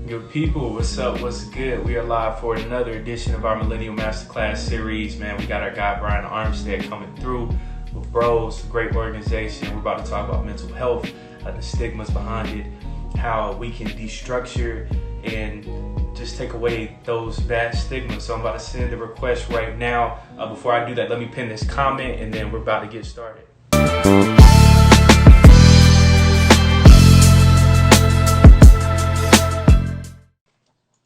Good people, what's up, what's good? We are live for another edition of our Millennial Masterclass series, man. We got our guy Brian Armstead coming through with Bros, great organization. We're about to talk about mental health, the stigmas behind it, how we can destructure and just take away those bad stigmas. So I'm about to send a request right now. Before I do that, let me pin this comment and then we're about to get started.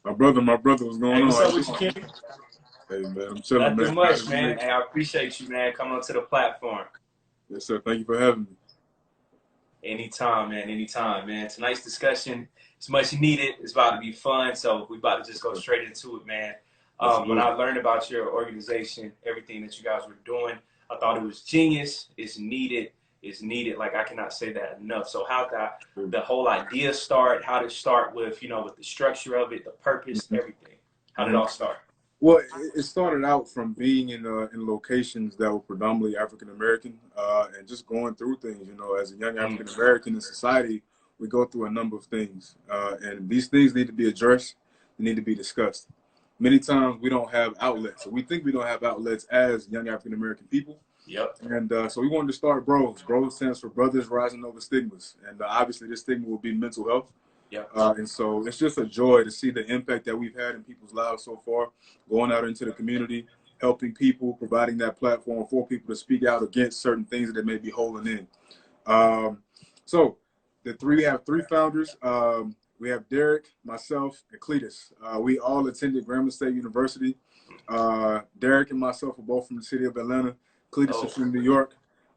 My brother, what's going on? What's up with you, King? Hey, man, I'm chilling, Nothing much, man. Hey, I appreciate you, man, coming onto the platform. Yes, sir. Thank you for having me. Anytime, man. Tonight's discussion is much needed. It's about to be fun, so we about to just go straight into it, man. When I learned about your organization, everything that you guys were doing, I thought it was genius. It's needed. Like, I cannot say that enough. So how did the whole idea start? How did it start with, with the structure of it, the purpose, everything? How did it all start? Well, it started out from being in locations that were predominantly African-American and just going through things, as a young African-American in society, we go through a number of things. And these things need to be addressed. They need to be discussed. Many times we don't have outlets. So we think we don't have outlets as young African-American people. Yep. And so we wanted to start Bros. Bros stands for Brothers Rising Over Stigmas. And obviously this stigma will be mental health. Yep. And so it's just a joy to see the impact that we've had in people's lives so far, going out into the community, helping people, providing that platform for people to speak out against certain things that they may be holding in. So we have three founders. We have Derek, myself, and Cletus. We all attended Grambling State University. Derek and myself are both from the city of Atlanta. Cletus is from New York.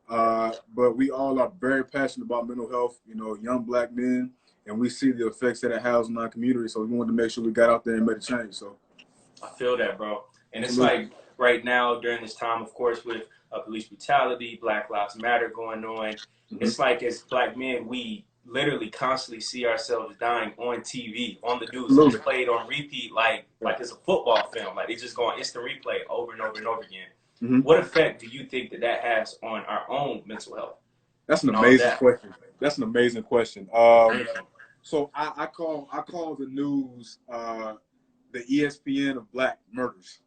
But we all are very passionate about mental health, young black men, and we see the effects that it has on our community. So we wanted to make sure we got out there and made a change. So I feel that, bro. And it's like right now during this time, of course, with police brutality, Black Lives Matter going on, it's like as black men, we literally constantly see ourselves dying on TV, on the news. It's played on repeat like it's a football film. Like it's just going instant replay over and over and over again. What effect do you think that has on our own mental health? That's an amazing question. That's an amazing question. So I call the news the ESPN of black murders.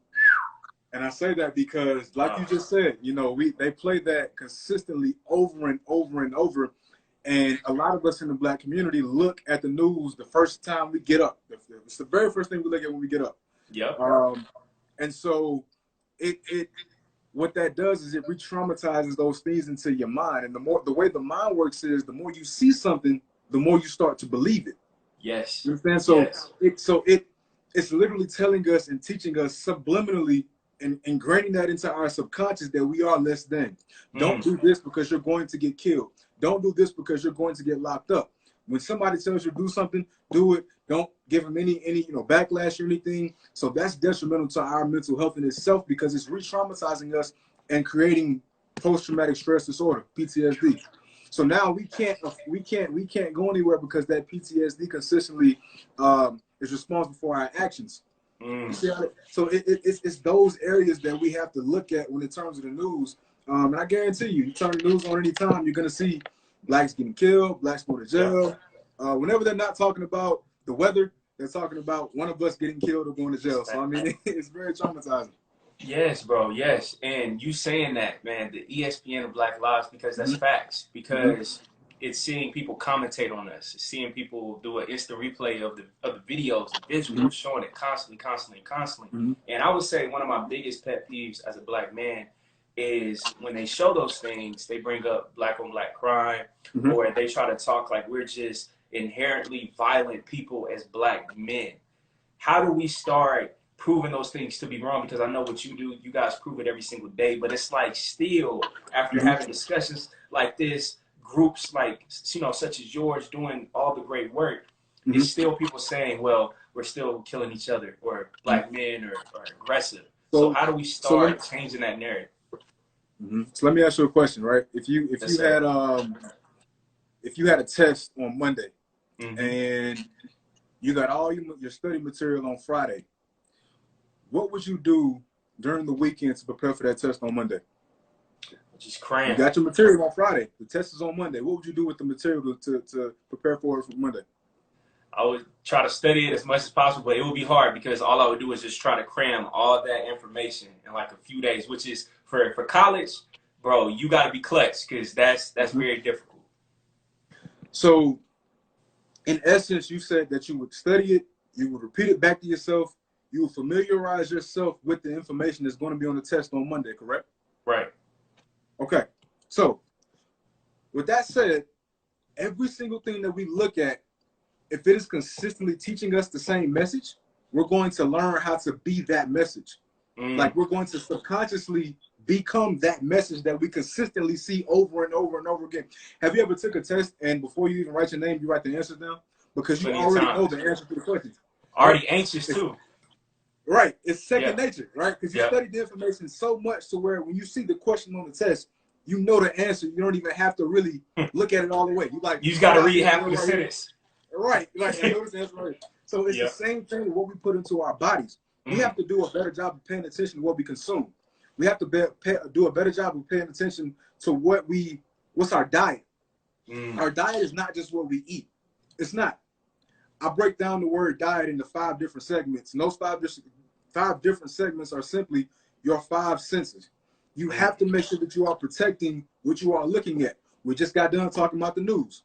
And I say that because, like you just said, they play that consistently over and over and over. And a lot of us in the black community look at the news the first time we get up. It's the very first thing we look at when we get up. Yep. And so what that does is it re-traumatizes those things into your mind. And the way the mind works is the more you see something, the more you start to believe it. Yes. You understand? So it's literally telling us and teaching us subliminally and ingraining that into our subconscious that we are less than. Don't do this because you're going to get killed. Don't do this because you're going to get locked up. When somebody tells you to do something, do it. Don't give them any backlash or anything. So that's detrimental to our mental health in itself because it's re-traumatizing us and creating post-traumatic stress disorder, PTSD. So now we can't go anywhere because that PTSD consistently is responsible for our actions. So it's those areas that we have to look at when in terms of the news. And I guarantee you turn the news on any time, you're going to see blacks getting killed, blacks going to jail. Whenever they're not talking about the weather, they're talking about one of us getting killed or going to jail. So, I mean, it's very traumatizing. Yes, bro, yes. And you saying that, man, the ESPN of Black Lives, because that's facts. Because it's seeing people commentate on us. It's seeing people do an instant replay of the videos, the visuals, showing it constantly. And I would say one of my biggest pet peeves as a black man is when they show those things, they bring up black on black crime, or they try to talk like we're just inherently violent people as black men. How do we start proving those things to be wrong? Because I know what you do, you guys prove it every single day, but it's like still, after having discussions like this, groups like, such as yours doing all the great work, it's still people saying, well, we're still killing each other, or black men are aggressive. So how do we start changing that narrative? So let me ask you a question, right? If you had a test on Monday and you got all your study material on Friday, what would you do during the weekend to prepare for that test on Monday? Just cram. You got your material on Friday. The test is on Monday. What would you do with the material to prepare for it for Monday? I would try to study it as much as possible, but it would be hard because all I would do is just try to cram all that information in like a few days, which is for college, bro, you got to be clutch because that's very difficult. So, in essence, you said that you would study it, you would repeat it back to yourself, you would familiarize yourself with the information that's going to be on the test on Monday, correct? Right. Okay. So, with that said, every single thing that we look at, if it is consistently teaching us the same message, we're going to learn how to be that message. Like we're going to subconsciously become that message that we consistently see over and over and over again. Have you ever took a test and before you even write your name, you write the answers down? Because you already know the answer to the question. Already anxious too. Right. It's second nature, right? Because you study the information so much to where when you see the question on the test, you know the answer. You don't even have to really look at it all the way. You just got to read half of the sentence. Right. Like, I know this answer right. So it's the same thing with what we put into our bodies. We have to do a better job of paying attention to what we consume. We have to do a better job of paying attention to what's our diet. Our diet is not just what we eat. It's not. I break down the word diet into 5 different segments. And those 5 different segments are simply your 5 senses. You have to make sure that you are protecting what you are looking at. We just got done talking about the news.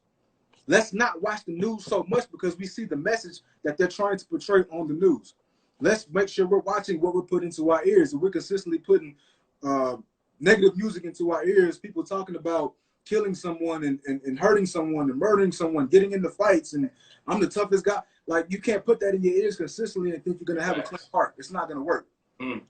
Let's not watch the news so much because we see the message that they're trying to portray on the news. Let's make sure we're watching what we're putting into our ears. If we're consistently putting negative music into our ears, people talking about killing someone and hurting someone and murdering someone, getting into fights, and I'm the toughest guy. Like, you can't put that in your ears consistently and think you're going to have a clean heart. It's not going to work.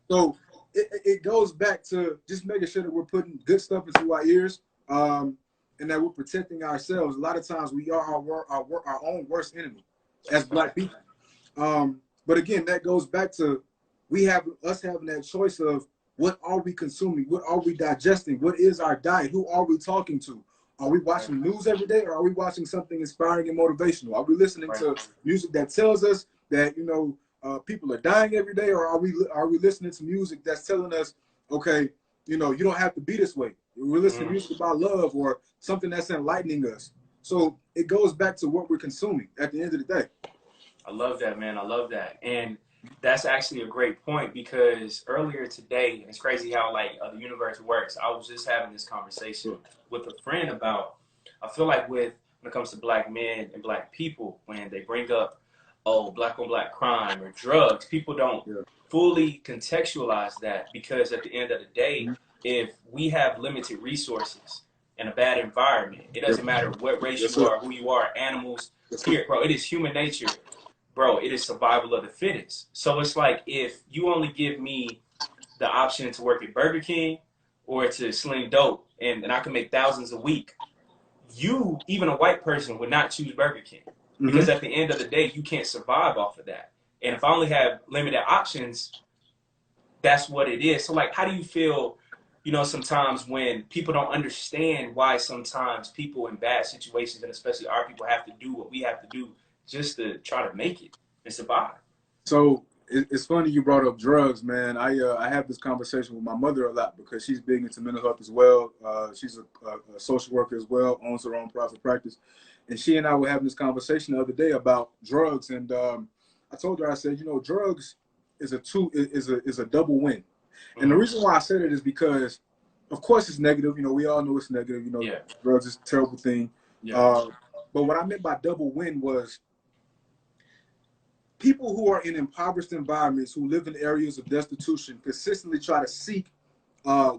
So it goes back to just making sure that we're putting good stuff into our ears and that we're protecting ourselves. A lot of times we are our own worst enemy as Black people. But again, that goes back to having that choice of what are we consuming? What are we digesting? What is our diet? Who are we talking to? Are we watching news every day, or are we watching something inspiring and motivational? Are we listening to music that tells us that, people are dying every day, or are we listening to music that's telling us, okay, you don't have to be this way? We're listening to music about love or something that's enlightening us. So it goes back to what we're consuming at the end of the day. I love that, man. I love that. And that's actually a great point because earlier today, it's crazy how the universe works. I was just having this conversation with a friend about, I feel like when it comes to Black men and Black people, when they bring up, Black on Black crime or drugs, people don't fully contextualize that because at the end of the day, if we have limited resources and a bad environment, it doesn't matter what race you are, who you are, animals, here, bro, it is human nature. Bro, it is survival of the fittest. So it's like if you only give me the option to work at Burger King or to sling dope and I can make thousands a week, you, even a white person, would not choose Burger King. Because at the end of the day, you can't survive off of that. And if I only have limited options, that's what it is. So how do you feel, sometimes when people don't understand why sometimes people in bad situations, and especially our people, have to do what we have to do just to try to make it and survive? So it's funny you brought up drugs, man. I have this conversation with my mother a lot because she's big into mental health as well. She's a social worker as well, owns her own private practice. And she and I were having this conversation the other day about drugs. And I told her, I said, drugs is a double win. And the reason why I said it is because, of course, it's negative. We all know it's negative. Drugs is a terrible thing. But what I meant by double win was people who are in impoverished environments, who live in areas of destitution, consistently try to seek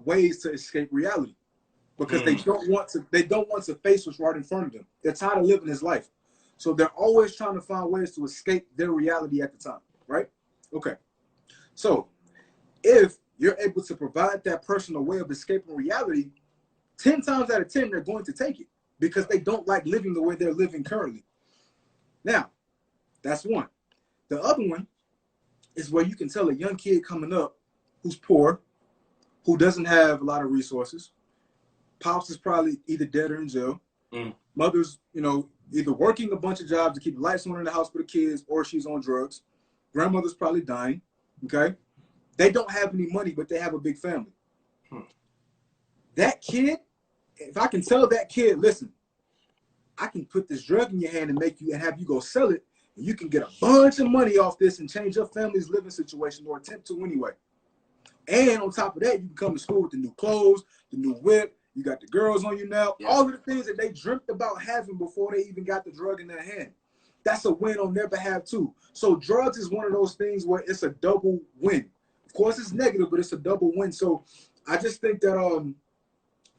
ways to escape reality because they don't want to face what's right in front of them. They're tired of living this life. So they're always trying to find ways to escape their reality at the time, right? Okay. So if you're able to provide that person a way of escaping reality, 10 times out of 10, they're going to take it because they don't like living the way they're living currently. Now, that's one. The other one is where you can tell a young kid coming up who's poor, who doesn't have a lot of resources. Pops is probably either dead or in jail. Mother's, either working a bunch of jobs to keep the lights on in the house for the kids, or she's on drugs. Grandmother's probably dying, okay? They don't have any money, but they have a big family. That kid, if I can tell that kid, listen, I can put this drug in your hand and have you go sell it, And you can get a bunch of money off this and change your family's living situation, or attempt to anyway. And on top of that, you can come to school with the new clothes, the new whip. You got the girls on you now. Yeah. All of the things that they dreamt about having before they even got the drug in their hand. That's a win on their behalf too. So drugs is one of those things where it's a double win. Of course, it's negative, but it's a double win. So I just think that,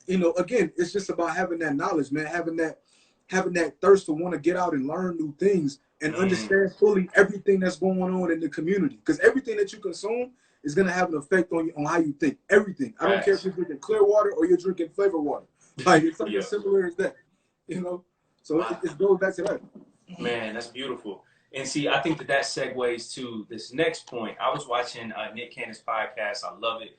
you know, again, it's just about having that knowledge, man, having that thirst to want to get out and learn new things and understand fully everything that's going on in the community. Because everything that you consume is going to have an effect on you, on how you think. Everything. I don't care if you're drinking clear water or you're drinking flavored water. Like, it's something similar as that, you know? So it goes back to that. Man, that's beautiful. And see, I think that segues to this next point. I was watching Nick Cannon's podcast. I love it.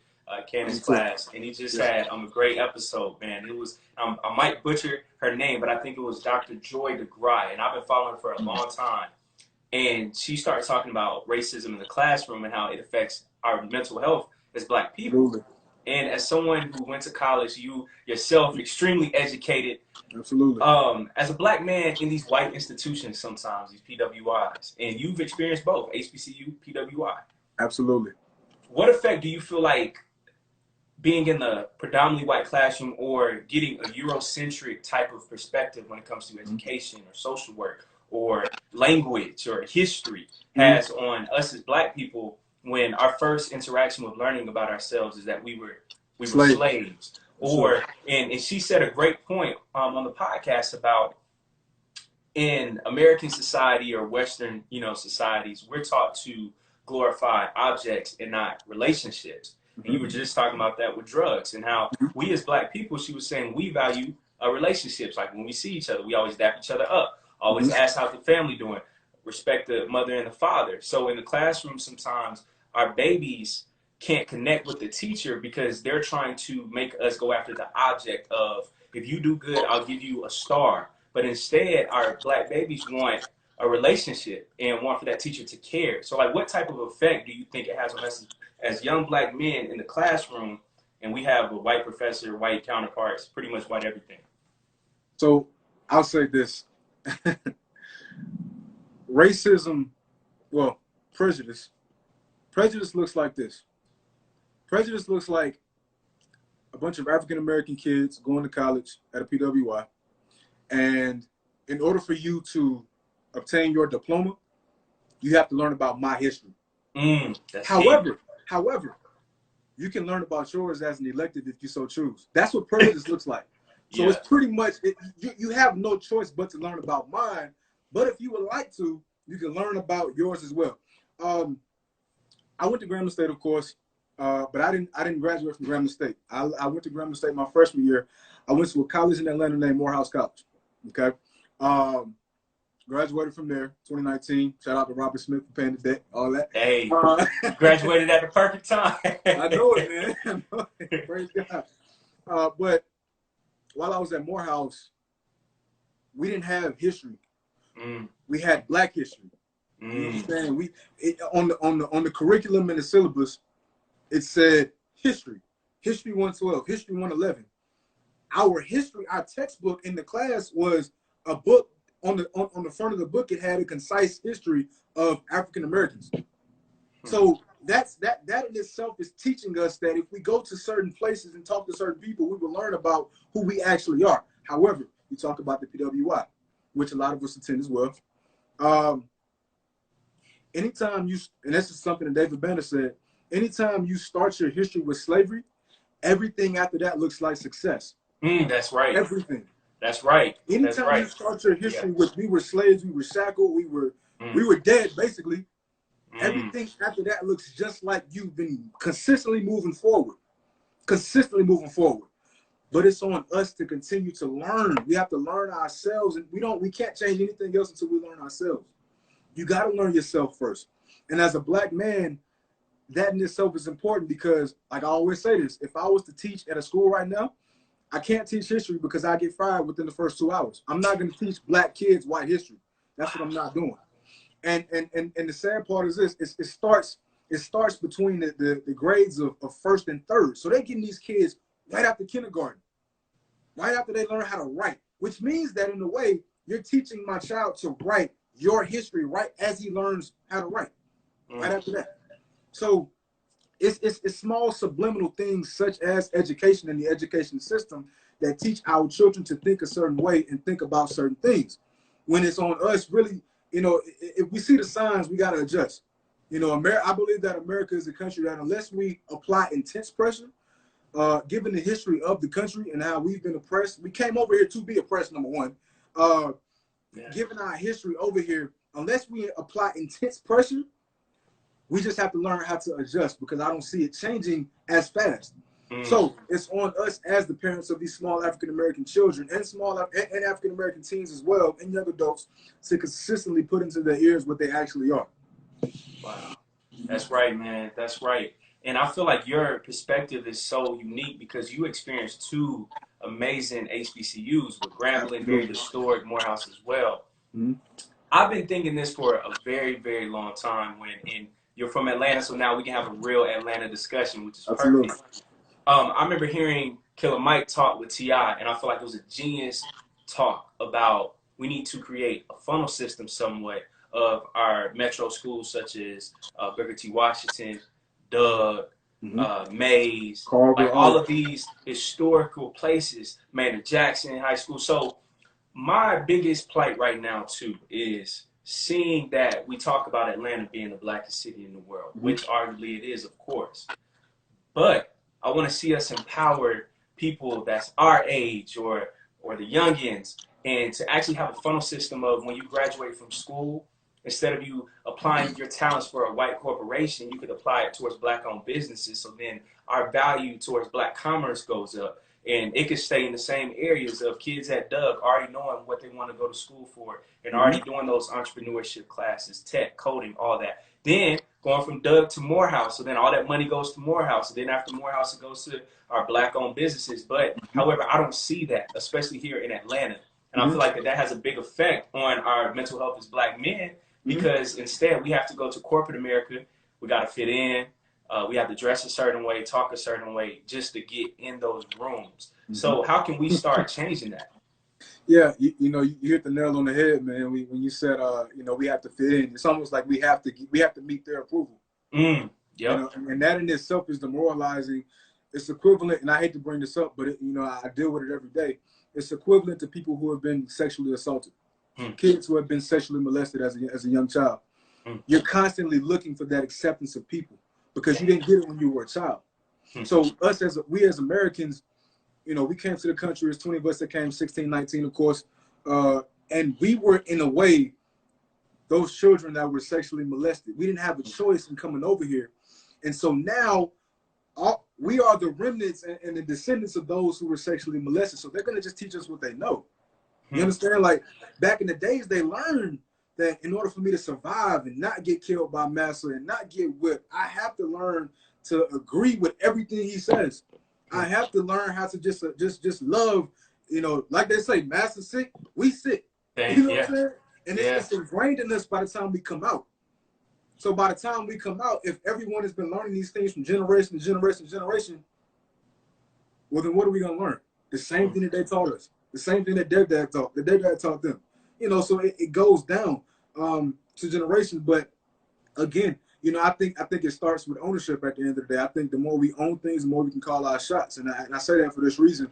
Cannon's class. And he just had a great episode, man. It was, I might butcher her name, but I think it was Dr. Joy DeGraw. And I've been following her for a long time. And she started talking about racism in the classroom and how it affects our mental health as Black people. Absolutely. And as someone who went to college, you yourself extremely educated. Absolutely. As a Black man in these white institutions, sometimes these PWIs, and you've experienced both HBCU, PWI. Absolutely. What effect do you feel like being in the predominantly white classroom or getting a Eurocentric type of perspective when it comes to education or social work or language or history has on us as Black people, when our first interaction with learning about ourselves is that we were slaves? Or and she said a great point on the podcast about, in American society or Western, you know, societies, we're taught to glorify objects and not relationships. And you were just talking about that with drugs and how we as Black people, she was saying, we value relationships. Like when we see each other, we always dap each other up, always ask how's the family doing, respect the mother and the father. So in the classroom, sometimes our babies can't connect with the teacher because they're trying to make us go after the object of, if you do good, I'll give you a star. But instead, our Black babies want a relationship and want for that teacher to care. So like, what type of effect do you think it has on us as young Black men in the classroom, and we have a white professor, white counterparts, pretty much white everything? So I'll say this. Racism, well, prejudice looks like this. Prejudice looks like a bunch of African-American kids going to college at a PWI. And in order for you to obtain your diploma, you have to learn about my history. However, you can learn about yours as an elective if you so choose. That's what prejudice looks like. So it's pretty much, you have no choice but to learn about mine. But if you would like to, you can learn about yours as well. I went to Grambling State, of course, but I didn't graduate from Grambling State. I went to Grambling State my freshman year. I went to a college in Atlanta named Morehouse College. Okay, graduated from there, 2019. Shout out to Robert Smith for paying the debt, all that. Hey, graduated at the perfect time. I know it, man. I know it. Praise God. But while I was at Morehouse, we didn't have history. We had Black history. You understand? On the curriculum and the syllabus, it said history 112, history 111. Our textbook in the class was a book. On the front of the book, it had a concise history of African Americans. So that in itself is teaching us that if we go to certain places and talk to certain people, we will learn about who we actually are. However, you talk about the PWI, which a lot of us attend as well. Anytime you, and this is something that David Banner said, anytime you start your history with slavery, everything after that looks like success. That's right. Everything. That's right. Anytime you start your history with we were slaves, we were shackled, we were dead, basically. Everything after that looks just like you've been consistently moving forward. But it's on us to continue to learn. We have to learn ourselves, and we can't change anything else until we learn ourselves. You got to learn yourself first. And as a Black man, that in itself is important because, like I always say this, if I was to teach at a school right now, I can't teach history because I get fired within the first 2 hours. I'm not going to teach Black kids white history. That's what I'm not doing. And the sad part is this: it starts between the grades of first and third. So they're getting these kids right after kindergarten, right after they learn how to write, which means that in a way you're teaching my child to write your history right as he learns how to write. Right after that. So it's small subliminal things such as education and the education system that teach our children to think a certain way and think about certain things. When it's on us, really, you know, if we see the signs, we got to adjust. You know, I believe that America is a country that unless we apply intense pressure, given the history of the country and how we've been oppressed, we came over here to be oppressed, number one. Given our history over here, unless we apply intense pressure, we just have to learn how to adjust because I don't see it changing as fast. So it's on us as the parents of these small African-American children and and African-American teens as well and young adults to consistently put into their ears what they actually are. Wow. That's right, man. That's right. And I feel like your perspective is so unique because you experienced two amazing HBCUs with Grambling, very historic, Morehouse as well. I've been thinking this for a very, very long time and you're from Atlanta, so now we can have a real Atlanta discussion, which is perfect. I remember hearing Killer Mike talk with T.I., and I feel like it was a genius talk about we need to create a funnel system somewhat of our metro schools such as Booker T. Washington, Doug, Mays, like all of these historical places, Maynard Jackson High School. So my biggest plight right now, too, is seeing that we talk about Atlanta being the blackest city in the world, which arguably it is, of course. But I want to see us empower people that's our age or the youngins and to actually have a funnel system of when you graduate from school, instead of you applying your talents for a white corporation, you could apply it towards black-owned businesses. So then our value towards black commerce goes up. And it could stay in the same areas of kids at Doug already knowing what they want to go to school for and already doing those entrepreneurship classes, tech, coding, all that. Then going from Doug to Morehouse. So then all that money goes to Morehouse. And then after Morehouse, it goes to our black-owned businesses. But however, I don't see that, especially here in Atlanta. And I feel like that has a big effect on our mental health as black men because instead we have to go to corporate America. We got to fit in. We have to dress a certain way, talk a certain way, just to get in those rooms. So how can we start changing that? Yeah, you know, you hit the nail on the head, man. When you said, you know, we have to fit in, it's almost like we have to meet their approval. You know, and that in itself is demoralizing. It's equivalent, and I hate to bring this up, but you know, I deal with it every day. It's equivalent to people who have been sexually assaulted, kids who have been sexually molested as a young child. You're constantly looking for that acceptance of people, because you didn't get it when you were a child. So we as Americans, you know, we came to the country, there's 20 of us that came, 16, 19, of course. And we were, in a way, those children that were sexually molested. We didn't have a choice in coming over here. And so now we are the remnants and the descendants of those who were sexually molested. So they're going to just teach us what they know. You understand? Like back in the days, they learned that in order for me to survive and not get killed by massa and not get whipped, I have to learn to agree with everything he says. I have to learn how to just love, you know, like they say, massa sick, we sick. You know what I'm saying? And it's ingrained in us by the time we come out. So by the time we come out, if everyone has been learning these things from generation to generation to generation, well, then what are we going to learn? The same thing that they taught us. The same thing that their dad taught them. You know, so it goes down to generations. But again, you know, I think it starts with ownership at the end of the day. I think the more we own things, the more we can call our shots. And I say that for this reason.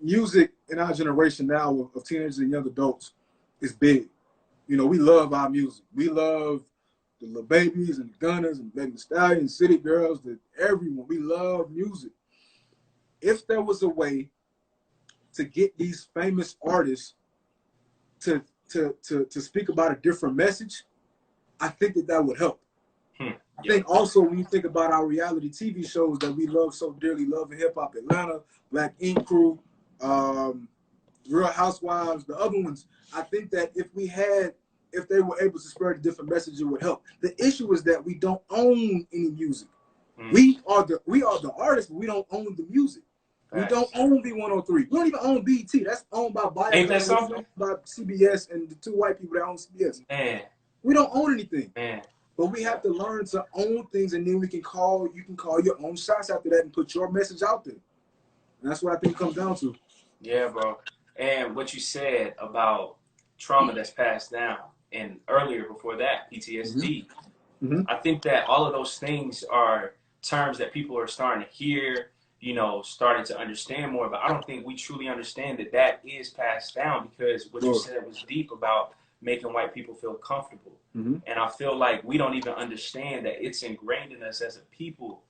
Music in our generation now of teenagers and young adults is big. You know, we love our music. We love the Lil Babies and the Gunners and Megan Thee Stallion, City Girls, everyone. We love music. If there was a way to get these famous artists to speak about a different message, I think that would help. I think also when you think about our reality TV shows that we love so dearly, Love and Hip Hop Atlanta, Black Ink Crew, Real Housewives, the other ones, I think that if they were able to spread a different message, it would help. The issue is that we don't own any music. We are the artists, but we don't own the music. We don't own B103. We don't even own BET. That's owned by Bio. Ain't that something? By CBS and the two white people that own CBS. Man. We don't own anything. Man. But we have to learn to own things, and then you can call your own shots after that and put your message out there. And that's what I think it comes down to. Yeah, bro. And what you said about trauma that's passed down, and earlier before that, PTSD. Mm-hmm. I think that all of those things are terms that people are starting to hear, starting to understand more, but I don't think we truly understand that that is passed down, because what you said was deep about making white people feel comfortable. Mm-hmm. And I feel like we don't even understand that it's ingrained in us as a people.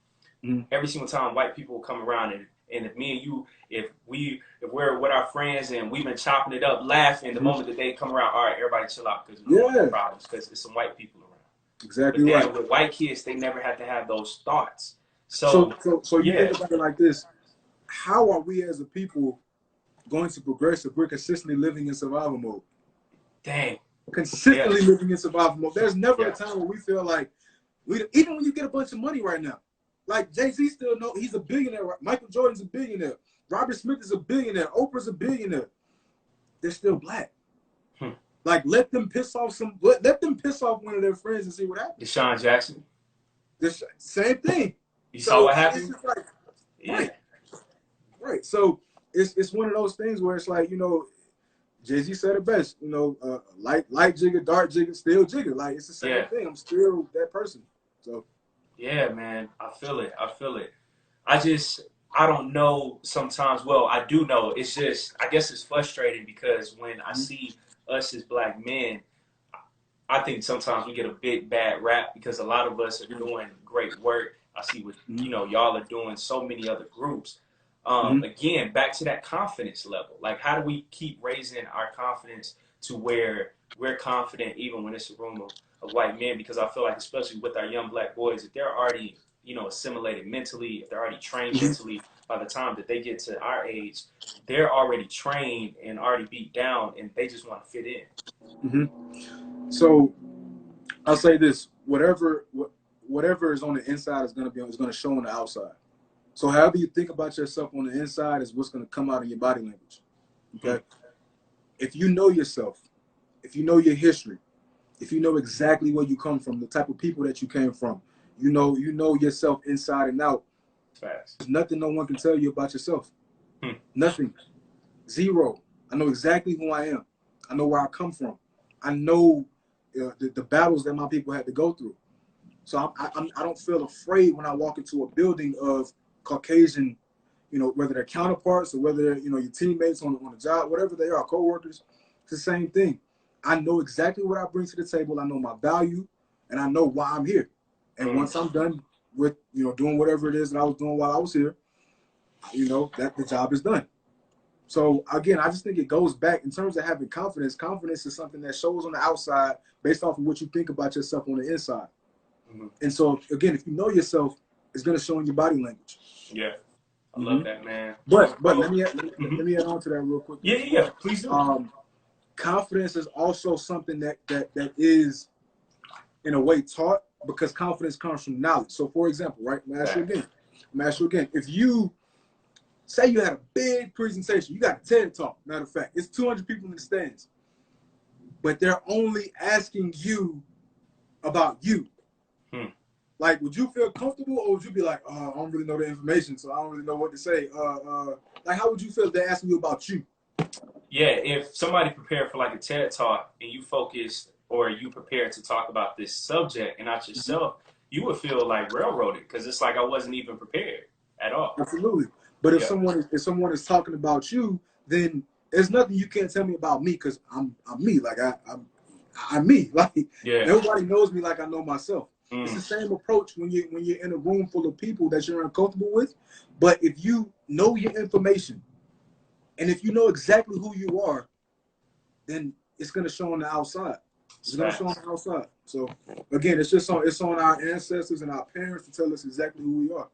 Mm-hmm. Every single time white people will come around, and if me and you, if we're with our friends and we've been chopping it up, laughing, the moment that they come around, all right, everybody chill out because we don't have problems, because it's some white people around. Exactly but then right. with white kids, they never had to have those thoughts. So you yeah. think about it like this: how are we as a people going to progress if we're consistently living in survival mode? Dang. Consistently living in survival mode. There's never a time where we feel like even when you get a bunch of money right now, like Jay-Z still know he's a billionaire. Michael Jordan's a billionaire. Robert Smith is a billionaire. Oprah's a billionaire. They're still black. Like, let them piss off one of their friends and see what happens. Deshaun Jackson. Same thing. You saw what happened? It's like, right. So it's one of those things where it's like, Jay-Z said it best, light jigger, dark jigger, still jigger. Like, it's the same thing. I'm still that person. So yeah, man, I feel it. I don't know sometimes. Well, I do know. It's just, I guess it's frustrating because when I see us as black men, I think sometimes we get a big bad rap because a lot of us are doing great work. I see what y'all are doing, so many other groups. Again, back to that confidence level. Like, how do we keep raising our confidence to where we're confident even when it's a room of white men? Because I feel like, especially with our young black boys, if they're already assimilated mentally, if they're already trained mentally, by the time that they get to our age, they're already trained and already beat down, and they just want to fit in. So I'll say this: whatever is on the inside is going to show on the outside. So however you think about yourself on the inside is what's going to come out in your body language. Okay. If you know yourself, if you know your history, if you know exactly where you come from, the type of people that you came from, you know yourself inside and out. Facts. There's nothing no one can tell you about yourself. Nothing. Zero. I know exactly who I am. I know where I come from. I know the battles that my people had to go through. So I don't feel afraid when I walk into a building of Caucasian, whether they're counterparts or whether your teammates on the job, whatever they are, coworkers. It's the same thing. I know exactly what I bring to the table. I know my value, and I know why I'm here. And once I'm done with doing whatever it is that I was doing while I was here, that the job is done. So again, I just think it goes back in terms of having confidence. Confidence is something that shows on the outside based off of what you think about yourself on the inside. And so again, if you know yourself, it's going to show in your body language. Yeah, I love that, man. But let me add on to that real quick. Yeah, please do. Confidence is also something that is in a way taught, because confidence comes from knowledge. So for example, right? I'm gonna ask you again. If you say you had a big presentation, you got a TED Talk, matter of fact, it's 200 people in the stands, but they're only asking you about you. Like, would you feel comfortable, or would you be like, I don't really know the information, so I don't really know what to say? Like, how would you feel if they're asking you about you? Yeah, if somebody prepared for like a TED Talk and you focused or you prepared to talk about this subject and not yourself, you would feel like railroaded, because it's like I wasn't even prepared at all. Absolutely. But if someone is talking about you, then there's nothing you can't tell me about me, because I'm me. Like I'm me. Like nobody knows me like I know myself. It's the same approach when you're in a room full of people that you're uncomfortable with. But if you know your information, and if you know exactly who you are, then it's gonna show on the outside. It's gonna show on the outside. So again, it's on our ancestors and our parents to tell us exactly who we are.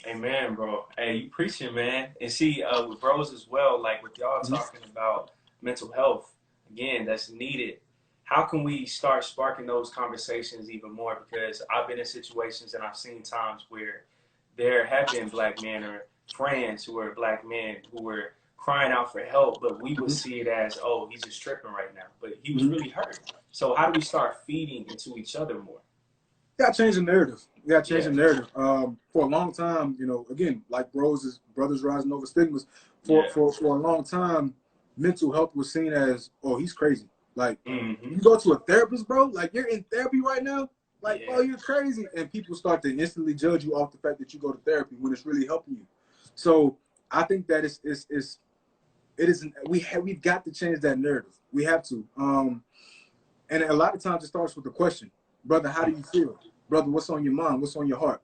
Amen, bro. Hey, you preaching, man. And see, with bros as well, like with y'all talking about mental health, again, that's needed. How can we start sparking those conversations even more? Because I've been in situations and I've seen times where there have been black men or friends who are black men who were crying out for help, but we would see it as, oh, he's just tripping right now. But he was really hurt. So how do we start feeding into each other more? You gotta change the narrative. For a long time, again, like Brothers Rising Over Stigmas, for a long time, mental health was seen as, oh, he's crazy. Like, you go to a therapist, bro, like you're in therapy right now. Like, bro, you're crazy. And people start to instantly judge you off the fact that you go to therapy when it's really helping you. So I think that we've got to change that narrative. We have to. And a lot of times it starts with the question, brother, how do you feel? Brother, what's on your mind? What's on your heart?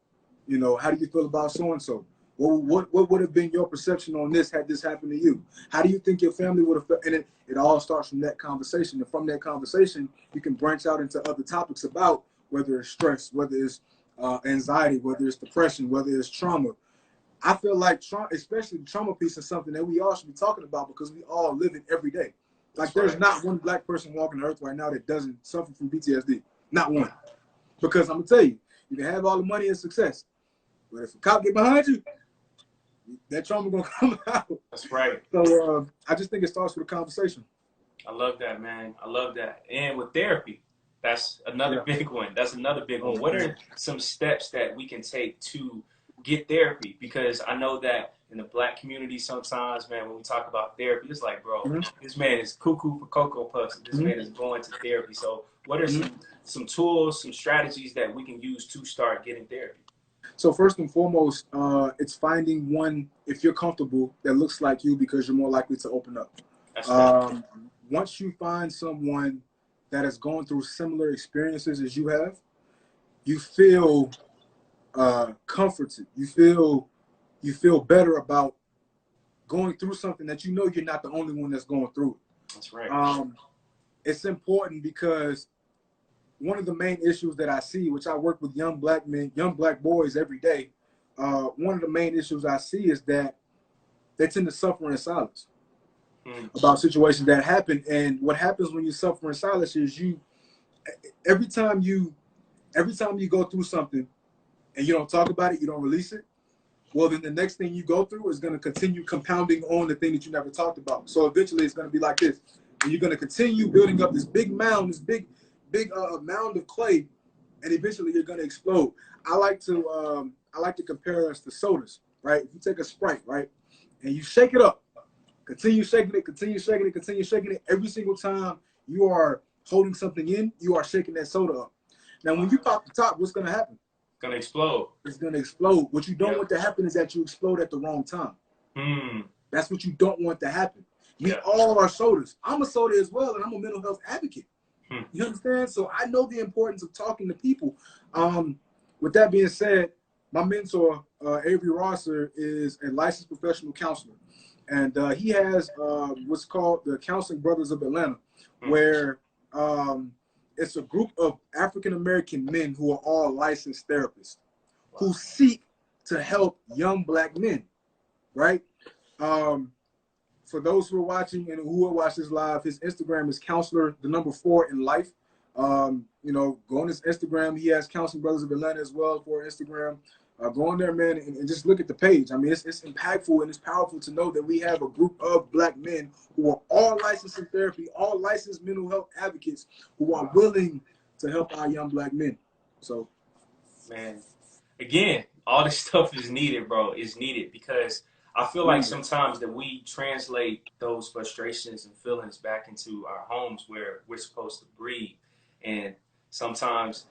You know, how do you feel about so-and-so? What would have been your perception on this had this happened to you? How do you think your family would have felt? And it all starts from that conversation. And from that conversation, you can branch out into other topics about whether it's stress, whether it's anxiety, whether it's depression, whether it's trauma. I feel like trauma, especially the trauma piece, is something that we all should be talking about because we all live it every day. Like, there's not one black person walking the earth right now that doesn't suffer from PTSD. Not one. Because I'm going to tell you, you can have all the money and success, but if a cop get behind you, that trauma going to come out. That's right. So I just think it starts with a conversation. I love that, man. I love that. And with therapy, that's another big one. That's another big one. What are some steps that we can take to get therapy? Because I know that in the black community sometimes, man, when we talk about therapy, it's like, bro, this man is cuckoo for Cocoa Puffs. This man is going to therapy. So what are some tools, some strategies that we can use to start getting therapy? So first and foremost, it's finding one, if you're comfortable, that looks like you because you're more likely to open up. Once you find someone that has gone through similar experiences as you have, you feel comforted. You feel better about going through something that you know you're not the only one that's going through it. That's right. It's important because one of the main issues that I see, which I work with young black men, young black boys every day, one of the main issues I see is that they tend to suffer in silence about situations that happen. And what happens when you suffer in silence is every time you go through something and you don't talk about it, you don't release it, well, then the next thing you go through is going to continue compounding on the thing that you never talked about. So eventually it's going to be like this. And you're going to continue building up this big mound, this big mound of clay, and eventually you're going to explode. I like to compare us to sodas, right? If you take a Sprite, right, and you shake it up, continue shaking it, every single time you are holding something in, you are shaking that soda up. Now, when you pop the top, what's going to happen? It's going to explode. It's going to explode. What you don't want to happen is that you explode at the wrong time. That's what you don't want to happen. We all are sodas. I'm a soda as well, and I'm a mental health advocate. You understand? So I know the importance of talking to people. With that being said, my mentor, Avery Rosser, is a licensed professional counselor. And he has what's called the Counseling Brothers of Atlanta, where it's a group of African-American men who are all licensed therapists who seek to help young black men, right? For those who are watching and who will watch this live, his Instagram is counselor, the number 4 in life. You know, go on his Instagram. He has Counseling Brothers of Atlanta as well for Instagram. Go on there, man, and just look at the page. I mean, it's impactful and it's powerful to know that we have a group of black men who are all licensed in therapy, all licensed mental health advocates who are willing to help our young black men. So, man, again, all this stuff is needed, bro. It's needed because I feel like sometimes that we translate those frustrations and feelings back into our homes where we're supposed to breathe. And sometimes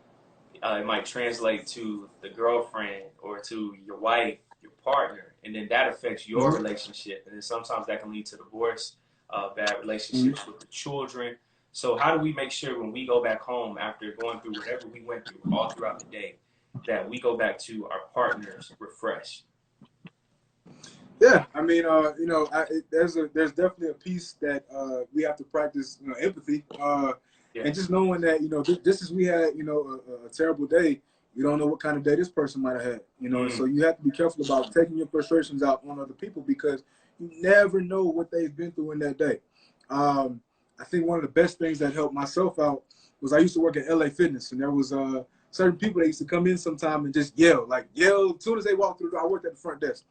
it might translate to the girlfriend or to your wife, your partner, and then that affects your relationship. And then sometimes that can lead to divorce, bad relationships with the children. So how do we make sure when we go back home after going through whatever we went through all throughout the day, that we go back to our partners refreshed? Yeah, I mean, you know, there's definitely a piece that we have to practice, you know, empathy, and just knowing that, you know, we had, you know, a terrible day. You don't know what kind of day this person might have had, you know, so you have to be careful about taking your frustrations out on other people because you never know what they've been through in that day. I think one of the best things that helped myself out was I used to work at LA Fitness, and there was certain people that used to come in sometime and just yell as soon as they walked through the door. I worked at the front desk.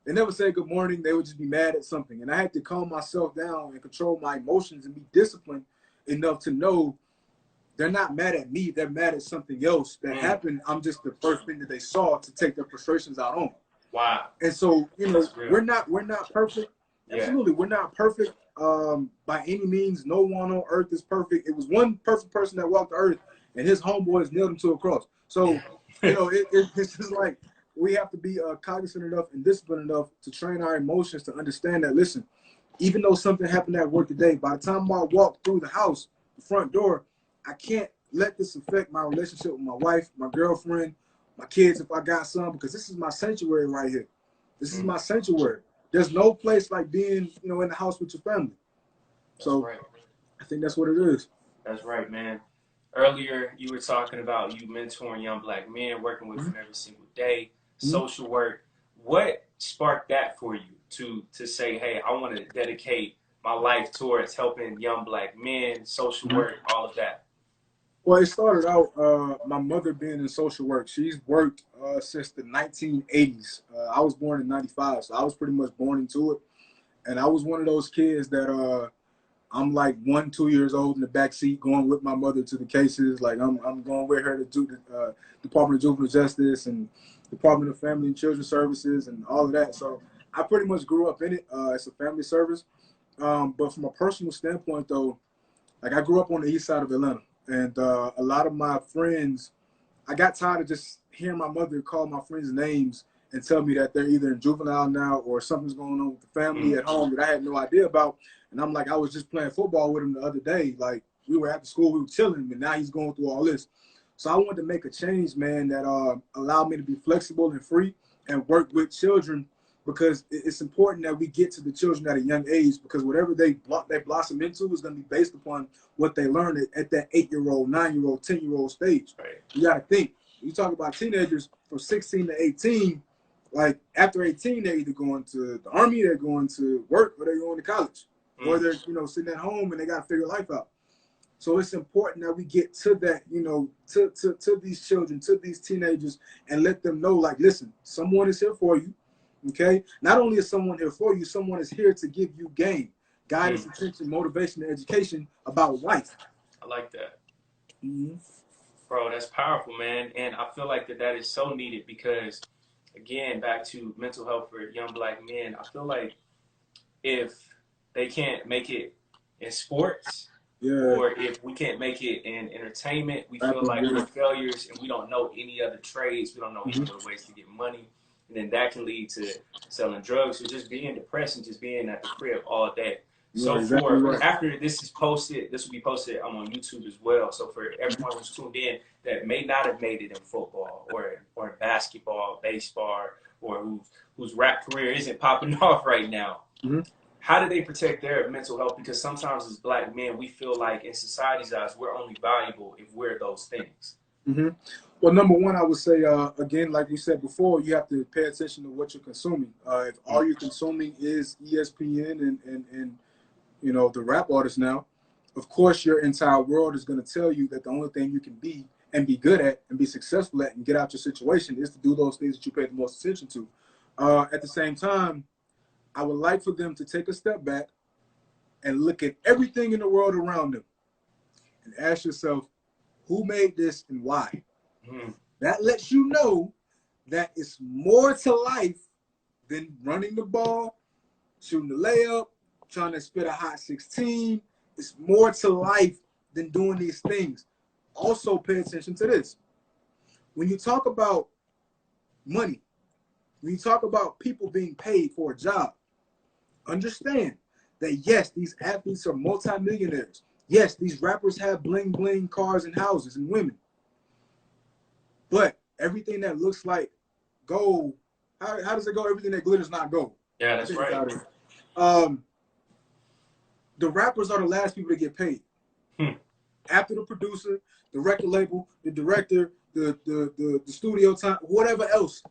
They never said good morning. They would just be mad at something. And I had to calm myself down and control my emotions and be disciplined enough to know they're not mad at me. They're mad at something else that happened. I'm just the first thing that they saw to take their frustrations out on. Wow. And so, you know, we're not perfect. Absolutely. We're not perfect. by any means, no one on earth is perfect. It was one perfect person that walked the earth, and his homeboys nailed him to a cross. So, you know, it's just like we have to be cognizant enough and disciplined enough to train our emotions to understand that, listen, even though something happened at work today, by the time I walk through the house, the front door, I can't let this affect my relationship with my wife, my girlfriend, my kids if I got some, because this is my sanctuary right here. This is my sanctuary. There's no place like being, you know, in the house with your family. So right. I think that's what it is. That's right, man. Earlier, you were talking about you mentoring young black men, working with them every single day, social work. What sparked that for you to say, hey, I want to dedicate my life towards helping young black men, social work, all of that? Well, it started out, my mother being in social work. She's worked since the 1980s. I was born in 95, so I was pretty much born into it. And I was one of those kids that I'm like 1-2 years old in the back seat going with my mother to the cases. Like I'm going with her to do the Department of Juvenile Justice and Department of Family and Children Services and all of that. So I pretty much grew up in it. It's a family service. But from a personal standpoint, though, like I grew up on the east side of Atlanta. And a lot of my friends, I got tired of just hearing my mother call my friends' names and tell me that they're either in juvenile now or something's going on with the family at home that I had no idea about. And I'm like, I was just playing football with him the other day. Like, we were at the school, we were chilling, and now he's going through all this. So I wanted to make a change, man, that allowed me to be flexible and free and work with children, because it's important that we get to the children at a young age, because whatever they blossom into is going to be based upon what they learn at that 8-year-old, 9-year-old, 10-year-old stage. Right. You got to think. You talk about teenagers from 16 to 18, like after 18, they're either going to the Army, they're going to work, or they're going to college, or they're, you know, sitting at home and they got to figure life out. So it's important that we get to that, you know, to these children, to these teenagers, and let them know, like, listen, someone is here for you. Okay, not only is someone here for you, someone is here to give you game, guidance, attention, motivation, and education about life. I like that. Bro, that's powerful, man. And I feel like that is so needed, because, again, back to mental health for young black men, I feel like if they can't make it in sports, or if we can't make it in entertainment, we feel like we're failures and we don't know any other trades, we don't know any other ways to get money. And then that can lead to selling drugs or just being depressed and just being at the crib all day. So after this is posted, this will be posted on YouTube as well. So for everyone who's tuned in that may not have made it in football or in basketball, baseball, or whose rap career isn't popping off right now, how do they protect their mental health? Because sometimes as black men, we feel like in society's eyes, we're only valuable if we're those things. Well, number one, I would say, again, like we said before, you have to pay attention to what you're consuming. If all you're consuming is ESPN and you know, the rap artists now, of course, your entire world is going to tell you that the only thing you can be and be good at and be successful at and get out your situation is to do those things that you pay the most attention to. At the same time, I would like for them to take a step back and look at everything in the world around them and ask yourself, who made this and why? That lets you know that it's more to life than running the ball, shooting the layup, trying to spit a hot 16. It's more to life than doing these things. Also pay attention to this. When you talk about money, when you talk about people being paid for a job, understand that yes, these athletes are multimillionaires. Yes, these rappers have bling bling cars and houses and women. But everything that looks like gold, how does it go? Everything that glitters not gold. Yeah, that's right. The rappers are the last people to get paid. After the producer, the record label, the director, the studio time, whatever else,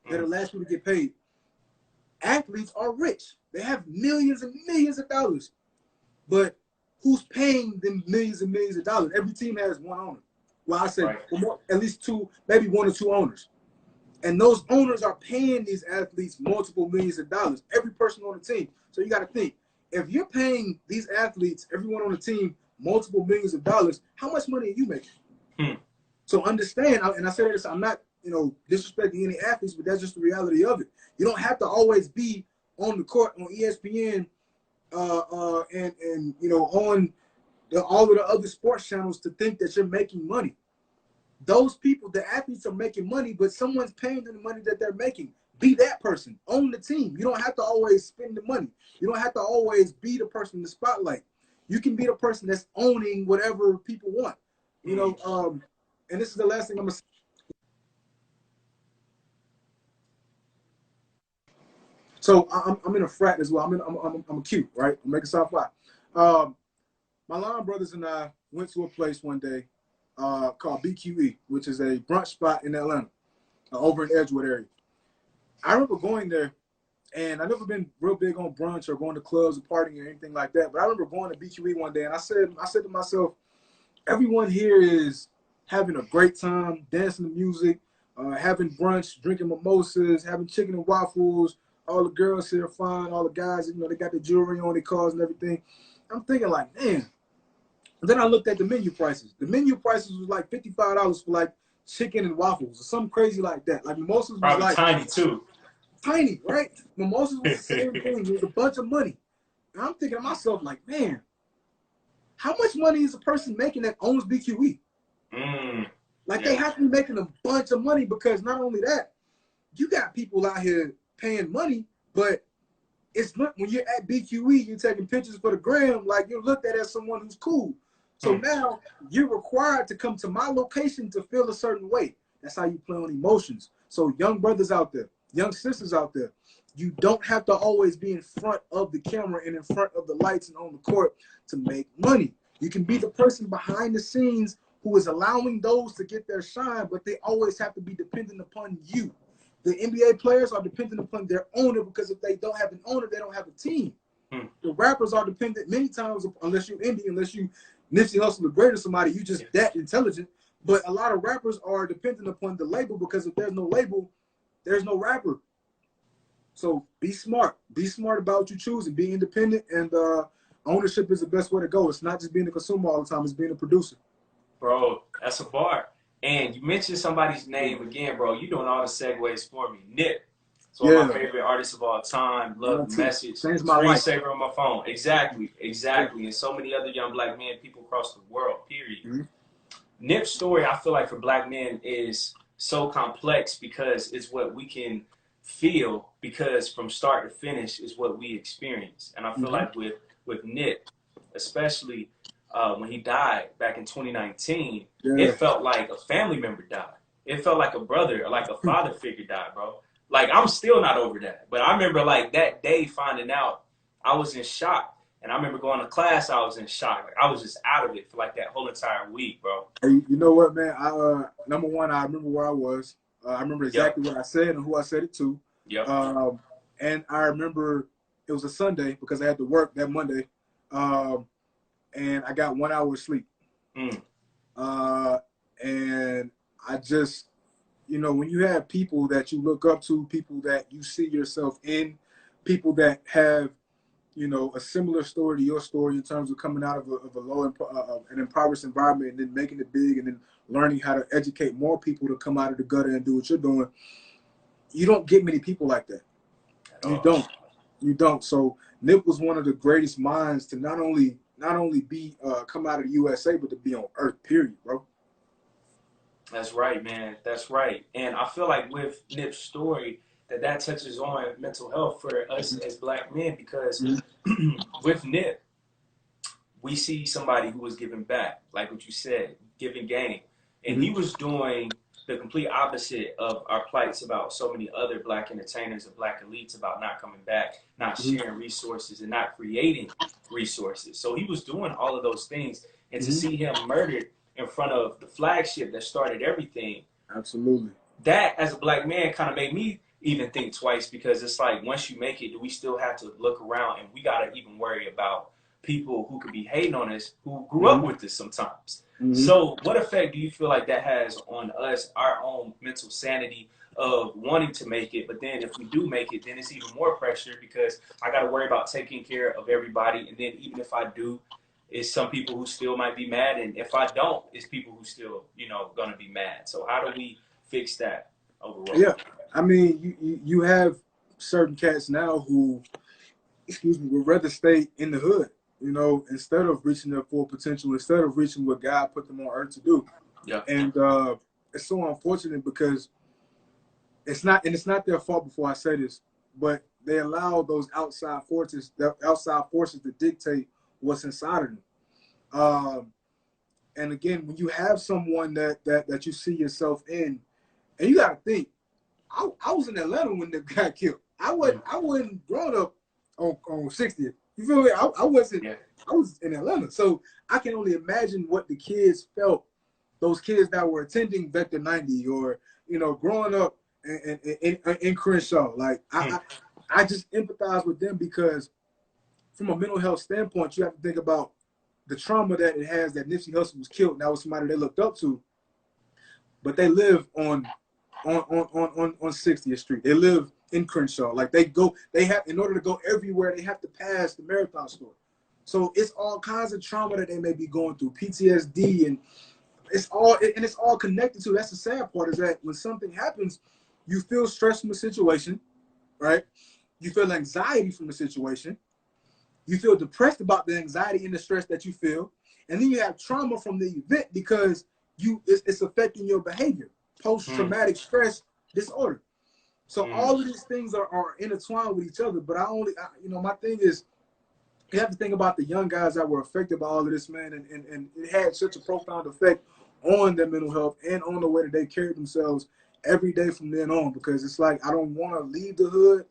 they're the last people to get paid. Athletes are rich. They have millions and millions of dollars. But who's paying them millions and millions of dollars? Every team has one owner. Well, I say at least two, maybe 1 or 2 owners. And those owners are paying these athletes multiple millions of dollars, every person on the team. So you got to think, if you're paying these athletes, everyone on the team, multiple millions of dollars, how much money are you making? So understand, and I say this, I'm not, you know, disrespecting any athletes, but that's just the reality of it. You don't have to always be on the court on ESPN and you know, on all of the other sports channels to think that you're making money. Those people, the athletes, are making money, but someone's paying them the money that they're making. Be that person. Own the team. You don't have to always spend the money. You don't have to always be the person in the spotlight. You can be the person that's owning whatever people want. You know, and this is the last thing I'm gonna say. So I'm in a frat as well. I'm a Q, right? I'm making South Fly. My line brothers and I went to a place one day called BQE, which is a brunch spot in Atlanta, over in Edgewood area. I remember going there, and I've never been real big on brunch or going to clubs or partying or anything like that. But I remember going to BQE one day, and I said to myself, everyone here is having a great time, dancing to music, having brunch, drinking mimosas, having chicken and waffles. All the girls here are fine. All the guys, you know, they got the jewelry on their cars and everything. I'm thinking like, man. And then I looked at the menu prices. The menu prices was like $55 for like chicken and waffles or something crazy like that. Like mimosas was Probably like tiny too. Tiny, right? Mimosas was the same thing. It was a bunch of money. And I'm thinking to myself like, man, how much money is a person making that owns BQE? Like they have to be making a bunch of money, because not only that, you got people out here paying money, but it's not, when you're at BQE, you're taking pictures for the gram, like you're looked at as someone who's cool. So now you're required to come to my location to feel a certain way. That's how you play on emotions. So young brothers out there, young sisters out there, you don't have to always be in front of the camera and in front of the lights and on the court to make money. You can be the person behind the scenes who is allowing those to get their shine, but they always have to be dependent upon you. The NBA players are dependent upon their owner, because if they don't have an owner, they don't have a team. The rappers are dependent many times, unless you're indie, unless you Nipsey Hussle the Great or somebody, you just that intelligent. But a lot of rappers are dependent upon the label, because if there's no label, there's no rapper. So be smart. Be smart about what you choose and be independent. And ownership is the best way to go. It's not just being a consumer all the time. It's being a producer. Bro, that's a bar. And you mentioned somebody's name again, bro. You doing all the segues for me. Nip. It's one of my favorite artists of all time. Love the message. Changed my life. Screensaver on my phone. Exactly. And so many other young black men, people across the world, period. Nip's story, I feel like, for black men is so complex, because it's what we can feel, because from start to finish is what we experience. And I feel like with Nip, especially when he died back in 2019, it felt like a family member died. It felt like a brother or like a father figure died, bro. Like, I'm still not over that. But I remember, like, that day finding out, I was in shock. And I remember going to class, I was in shock. Like, I was just out of it for, like, that whole entire week, bro. Hey, you know what, man? Number one, I remember where I was. I remember exactly what I said and who I said it to. And I remember it was a Sunday, because I had to work that Monday. And I got 1 hour of sleep. And I just, you know, when you have people that you look up to, people that you see yourself in, people that have, you know, a similar story to your story in terms of coming out of a low, an impoverished environment, and then making it big, and then learning how to educate more people to come out of the gutter and do what you're doing. You don't get many people like that. You don't. So Nip was one of the greatest minds to not only be come out of the USA, but to be on Earth, period, bro. That's right, man. That's right. And I feel like with Nip's story, that touches on mental health for us as black men, because with Nip, we see somebody who was giving back, like what you said, giving game. And he was doing the complete opposite of our plights about so many other black entertainers and black elites, about not coming back, not sharing resources, and not creating resources. So he was doing all of those things. And to see him murdered in front of the flagship that started everything. Absolutely. That, as a black man, kind of made me even think twice, because it's like, once you make it, do we still have to look around, and we got to even worry about people who could be hating on us, who grew up with this sometimes. So what effect do you feel like that has on us, our own mental sanity of wanting to make it? But then if we do make it, then it's even more pressure, because I got to worry about taking care of everybody. And then even if I do, it's some people who still might be mad. And if I don't, it's people who still, you know, going to be mad. So how do we fix that overall? Yeah. I mean, you have certain cats now who would rather stay in the hood, you know, instead of reaching their full potential, instead of reaching what God put them on earth to do. Yeah. And it's so unfortunate because it's not their fault before I say this, but they allow those outside forces to dictate what's inside of them. And again, when you have someone that you see yourself in, and you got to think, I was in Atlanta when they got killed. I wasn't growing up on 60th. You feel me? I wasn't. Yeah. I was in Atlanta, so I can only imagine what the kids felt. Those kids that were attending Vector 90, or you know, growing up in Crenshaw. Like I just empathize with them because, from a mental health standpoint, you have to think about the trauma that it has that Nipsey Hussle was killed. And that was somebody they looked up to, but they live on 60th Street. They live in Crenshaw. Like they have, in order to go everywhere, they have to pass the Marathon store. So it's all kinds of trauma that they may be going through, PTSD, and it's all connected to. That's the sad part, is that when something happens, you feel stress from the situation, right? You feel anxiety from the situation. You feel depressed about the anxiety and the stress that you feel. And then you have trauma from the event because it's affecting your behavior. Post-traumatic stress disorder. So all of these things are intertwined with each other. But my thing is, you have to think about the young guys that were affected by all of this, man. And it had such a profound effect on their mental health and on the way that they carried themselves every day from then on, because it's like, I don't want to leave the hood,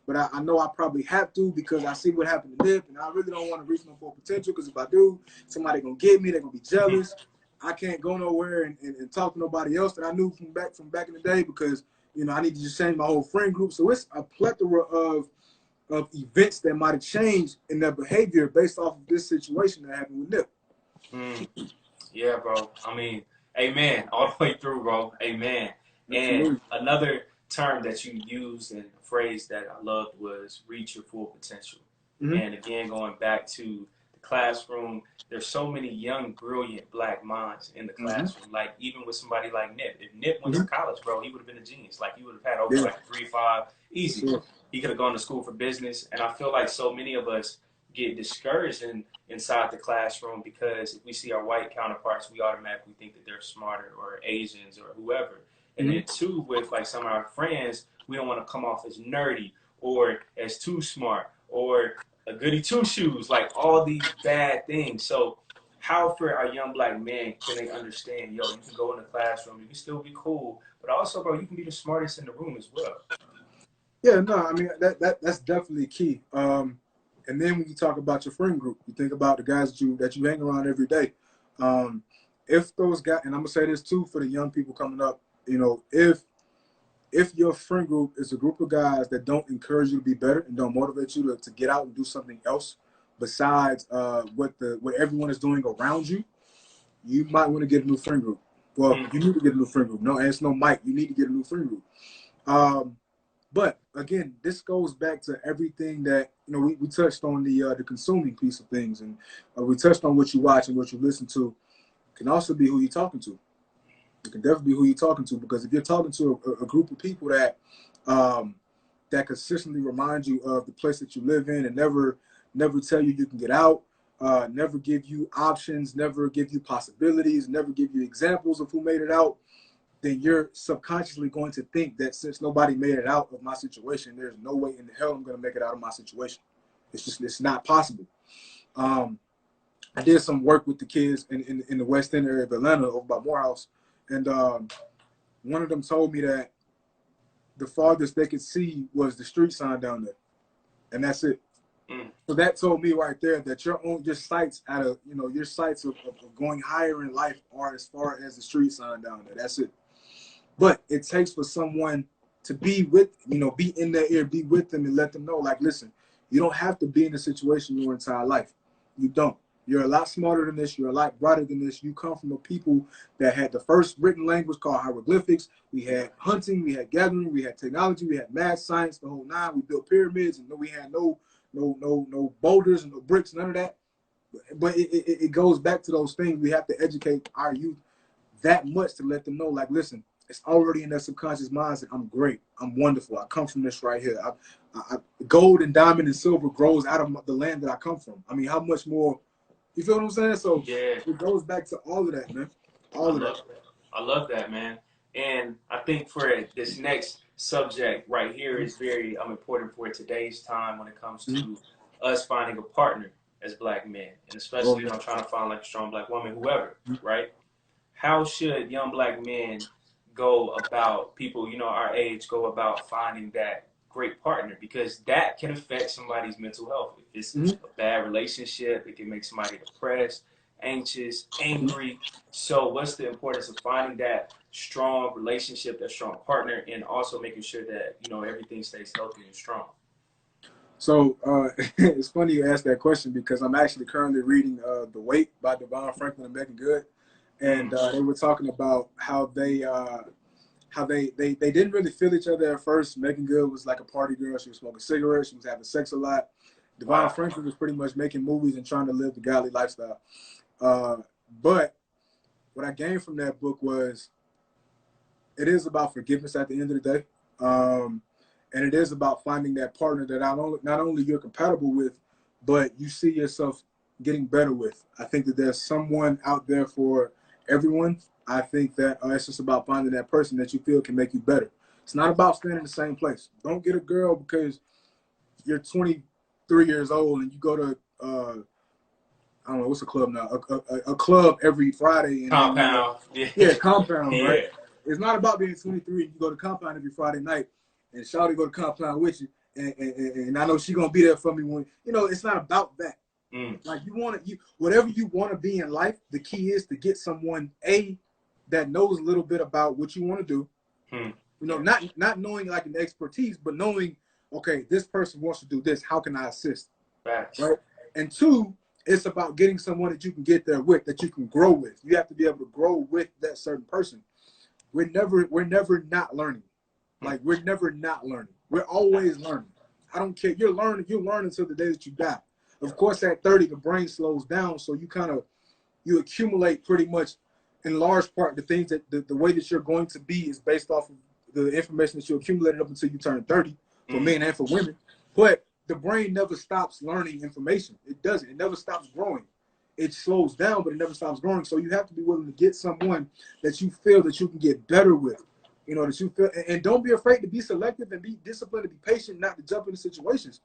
but I know I probably have to, because I see what happened to Nip, and I really don't want to reach my full potential, because if I do, somebody gonna get me, they're gonna be jealous. I can't go nowhere and talk to nobody else that I knew from back in the day, because you know I need to just change my whole friend group. So it's a plethora of events that might have changed in their behavior based off of this situation that happened with Nip. Yeah, bro. I mean, amen, all the way through, bro. Amen. And another term that you used and a phrase that I loved was reach your full potential. And again, going back to the classroom, there's so many young, brilliant black minds in the classroom. Like, even with somebody like Nip. If Nip went to college, bro, he would have been a genius. Like, he would have had over like 3.5 easy. He could have gone to school for business. And I feel like so many of us get discouraged inside the classroom because if we see our white counterparts, we automatically think that they're smarter, or Asians, or whoever. And then too, with like some of our friends, we don't want to come off as nerdy or as too smart or a goody two shoes, like all these bad things. So how, for our young black men, can they understand, yo, you can go in the classroom, you can still be cool, but also, bro, you can be the smartest in the room as well. Yeah, no, I mean, that's definitely key. And then when you talk about your friend group, you think about the guys that you hang around every day. If those guys, and I'm gonna say this too for the young people coming up, you know, if your friend group is a group of guys that don't encourage you to be better and don't motivate you to get out and do something else besides what everyone is doing around you, you might want to get a new friend group. Well, you need to get a new friend group. No, and it's no Mike. You need to get a new friend group. But again, this goes back to everything that, you know, we touched on the consuming piece of things, and we touched on what you watch and what you listen to. It can also be who you're talking to. It can definitely be who you're talking to, because if you're talking to a group of people that consistently remind you of the place that you live in and never tell you can get out, never give you options, never give you possibilities, never give you examples of who made it out, then you're subconsciously going to think that since nobody made it out of my situation, there's no way in the hell I'm going to make it out of my situation. It's not possible. I did some work with the kids in the West End area of Atlanta over by Morehouse. And one of them told me that the farthest they could see was the street sign down there, and that's it. So that told me right there that your sights of going higher in life are as far as the street sign down there. That's it. But it takes for someone to be in their ear, be with them, and let them know, like, listen, you don't have to be in a situation your entire life. You don't. You're a lot smarter than this. You're a lot brighter than this. You come from a people that had the first written language called hieroglyphics. We had hunting, we had gathering, we had technology, we had math, science, the whole nine. We built pyramids, and we had no boulders and no bricks, none of that. But it goes back to those things. We have to educate our youth that much to let them know, like, listen, it's already in their subconscious minds that I'm great, I'm wonderful, I come from this right here. Gold and diamond and silver grows out of the land that I come from. I mean, how much more? You feel what I'm saying? So Yeah, it goes back to all of that, man. All of that. I love that, man. And I think for this next subject right here is very important for today's time when it comes to us finding a partner as black men, and especially trying to find like a strong black woman, whoever, right? How should young black men go about, people, our age, go about finding that great partner? Because that can affect somebody's mental health. If it's a bad relationship, it can make somebody depressed, anxious, angry. So what's the importance of finding that strong relationship, that strong partner, and also making sure that, everything stays healthy and strong? So it's funny you asked that question, because I'm actually currently reading The Weight by Devon Franklin and Megan Good. And they were talking about how they didn't really feel each other at first. Megan Good was like a party girl. She was smoking cigarettes. She was having sex a lot. Devon Franklin was pretty much making movies and trying to live the godly lifestyle. But what I gained from that book was it is about forgiveness at the end of the day. And it is about finding that partner that not only you're compatible with, but you see yourself getting better with. I think that there's someone out there for everyone. I think that it's just about finding that person that you feel can make you better. It's not about staying in the same place. Don't get a girl because you're 23 years old and you go to, I don't know, what's a club now? A club every Friday. And Compound. Compound, Yeah. Right? It's not about being 23 and you go to Compound every Friday night and Shawty go to Compound with you. And I know she going to be there for me when, it's not about that. Like whatever you want to be in life, the key is to get someone that knows a little bit about what you want to do. Not knowing like an expertise, but knowing, okay, this person wants to do this. How can I assist? Facts. Right. And two, it's about getting someone that you can get there with, that you can grow with. You have to be able to grow with that certain person. We're never not learning. Like we're never not learning. We're always learning. I don't care. You're learning until the day that you die. Of course, at 30, the brain slows down, so you accumulate pretty much, in large part, the things that the way that you're going to be is based off of the information that you accumulated up until you turn 30, for men and for women. But the brain never stops learning information. It doesn't. It never stops growing. It slows down, but it never stops growing. So you have to be willing to get someone that you feel that you can get better with. That you feel, and don't be afraid to be selective and be disciplined, to be patient, not to jump into situations.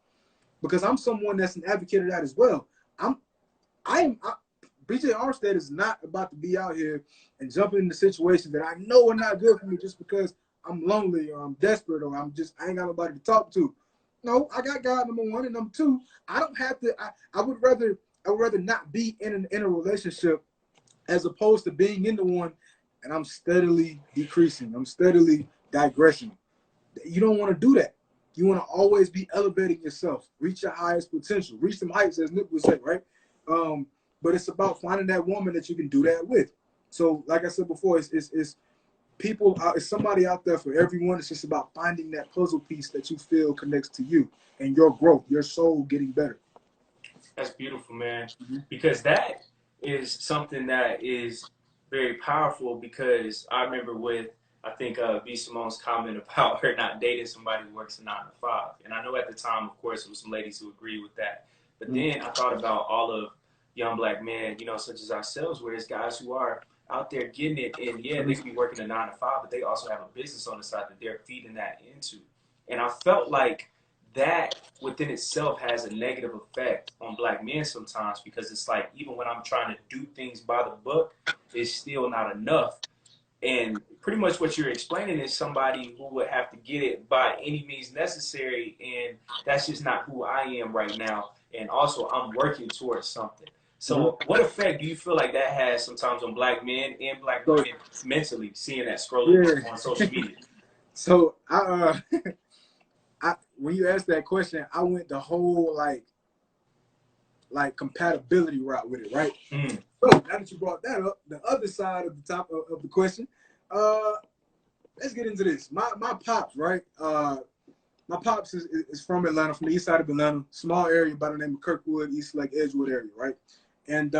Because I'm someone that's an advocate of that as well. BJ Armstead is not about to be out here and jumping into situations that I know are not good for me just because I'm lonely or I'm desperate or I ain't got nobody to talk to. No, I got God, number one, and number two, I don't have to. I would rather not be in a relationship as opposed to being in the one and I'm steadily decreasing. I'm steadily digressing. You don't want to do that. You want to always be elevating yourself, reach your highest potential, reach some heights, as Nick would say, right? But it's about finding that woman that you can do that with. So, like I said before, it's people, it's somebody out there for everyone. It's just about finding that puzzle piece that you feel connects to you and your growth, your soul getting better. That's beautiful, man. Because that is something that is very powerful. Because I remember I think B. Simone's comment about her not dating somebody who works a 9 to 5. And I know at the time, of course, there was some ladies who agreed with that. But then I thought about all of young black men, such as ourselves, where there's guys who are out there getting it. And yeah, they could be working a 9 to 5, but they also have a business on the side that they're feeding that into. And I felt like that within itself has a negative effect on black men sometimes, because it's like, even when I'm trying to do things by the book, it's still not enough. And pretty much what you're explaining is somebody who would have to get it by any means necessary, and that's just not who I am right now. And also, I'm working towards something. So what effect do you feel like that has sometimes on black men and black women mentally, seeing that scrolling on social media? So when you asked that question, I went the whole like compatibility route with it, right? So now that you brought that up, the other side of the top of the question, let's get into this. My pops, right? My pops is from Atlanta, from the east side of Atlanta, small area by the name of Kirkwood, East Lake, Edgewood area, right? And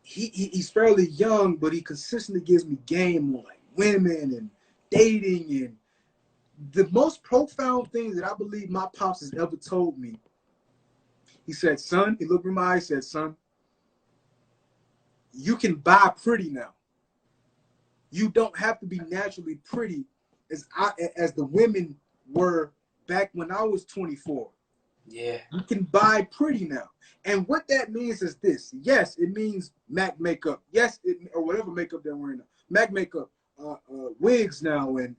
he's fairly young, but he consistently gives me game on like women and dating. And the most profound thing that I believe my pops has ever told me, he said, son, he looked in my eyes, said, son, you can buy pretty now. You don't have to be naturally pretty as the women were back when I was 24. Yeah. You can buy pretty now. And what that means is this. Yes, it means MAC makeup. Yes, or whatever makeup they're wearing now. MAC makeup, wigs now, and